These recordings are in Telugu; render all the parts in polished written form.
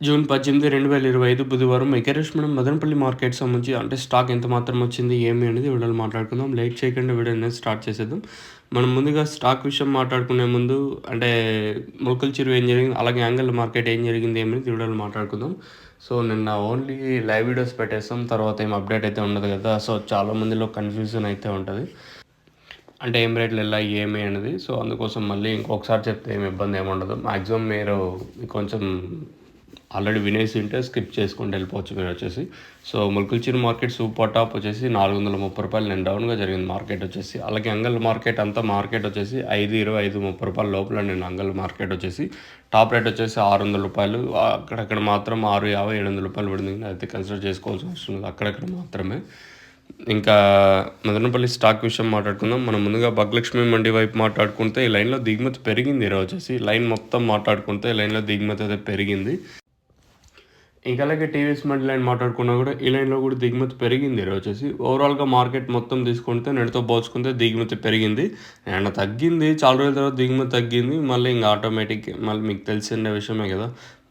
జూన్ 18, 2025 బుధవారం ఎకరేష్ మనం మదనపల్లి మార్కెట్ సంబంధించి అంటే స్టాక్ ఎంత మాత్రం వచ్చింది ఏమి అనేది వీడియోలో మాట్లాడుకుందాం. లేట్ చేయకుండా వీడియో అనేది స్టార్ట్ చేసేద్దాం. మనం ముందుగా స్టాక్ విషయం మాట్లాడుకునే ముందు అంటే ములకల చెరువు ఏం జరిగింది, అలాగే యాంగల్ మార్కెట్ ఏం జరిగింది ఏమనేది వీడియోలో మాట్లాడుకుందాం. సో నిన్న ఓన్లీ లైవ్ వీడియోస్ పెట్టేస్తాం, తర్వాత ఏం అప్డేట్ అయితే ఉండదు కదా. సో చాలా మందిలో కన్ఫ్యూజన్ అయితే ఉంటుంది, అంటే ఏం రేట్లు ఎలా ఏమి అనేది. సో అందుకోసం మళ్ళీ ఇంకొకసారి చెప్తే ఏమి ఇబ్బంది ఏమి ఉండదు. మ్యాక్సిమం మీరు కొంచెం ఆల్రెడీ వినేసి ఉంటే స్కిప్ చేసుకుంటూ వెళ్ళిపోవచ్చు మీరు వచ్చేసి. సో ముల్కల్చిరు మార్కెట్ సూపర్ టాప్ వచ్చేసి ₹430 నేను డౌన్గా జరిగింది మార్కెట్ వచ్చేసి. అలాగే అంగల్ మార్కెట్ అంతా మార్కెట్ వచ్చేసి 5.20, 5.30 లోపల నేను అంగల్ మార్కెట్ వచ్చేసి టాప్ రేట్ వచ్చేసి ₹600. అక్కడక్కడ మాత్రం ₹650, ₹700 పడింది, అయితే కన్సిడర్ చేసుకోవాల్సిన అవసరం లేదు, అక్కడక్కడ మాత్రమే. ఇంకా మదనపల్లి స్టాక్ విషయం మాట్లాడుకుందాం. మనం ముందుగా భగలక్ష్మి మండి వైపు మాట్లాడుకుంటే ఈ లైన్లో దిగుమతి పెరిగింది. ఈరోజు వచ్చేసి లైన్ మొత్తం మాట్లాడుకుంటే ఈ లైన్లో దిగుమతి అయితే పెరిగింది. ఇంకా అలాగే టీవీఎస్ మండి లైన్ మాట్లాడుకున్నా కూడా ఈ లైన్లో కూడా దిగుమతి పెరిగింది. ఈరోజు వచ్చేసి ఓవరాల్గా మార్కెట్ మొత్తం తీసుకుంటే నెలతో పోల్చుకుంటే దిగుమతి పెరిగింది అండ్ తగ్గింది. చాలా రోజుల తర్వాత దిగుమతి తగ్గింది మళ్ళీ. ఇంకా ఆటోమేటిక్ మళ్ళీ మీకు తెలిసిన విషయమే కదా,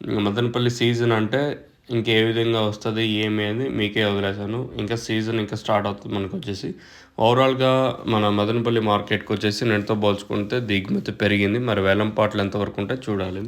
ఇంకా మదనపల్లి సీజన్ అంటే ఇంకే విధంగా వస్తుంది ఏమి అని మీకే వదిలేసాను. ఇంకా సీజన్ ఇంకా స్టార్ట్ అవుతుంది మనకు వచ్చేసి. ఓవరాల్గా మన మదనపల్లి మార్కెట్కి వచ్చేసి నెలతో పోల్చుకుంటే దిగుమతి పెరిగింది. మరి వేలం పాటలు ఎంతవరకు ఉంటే చూడాలి.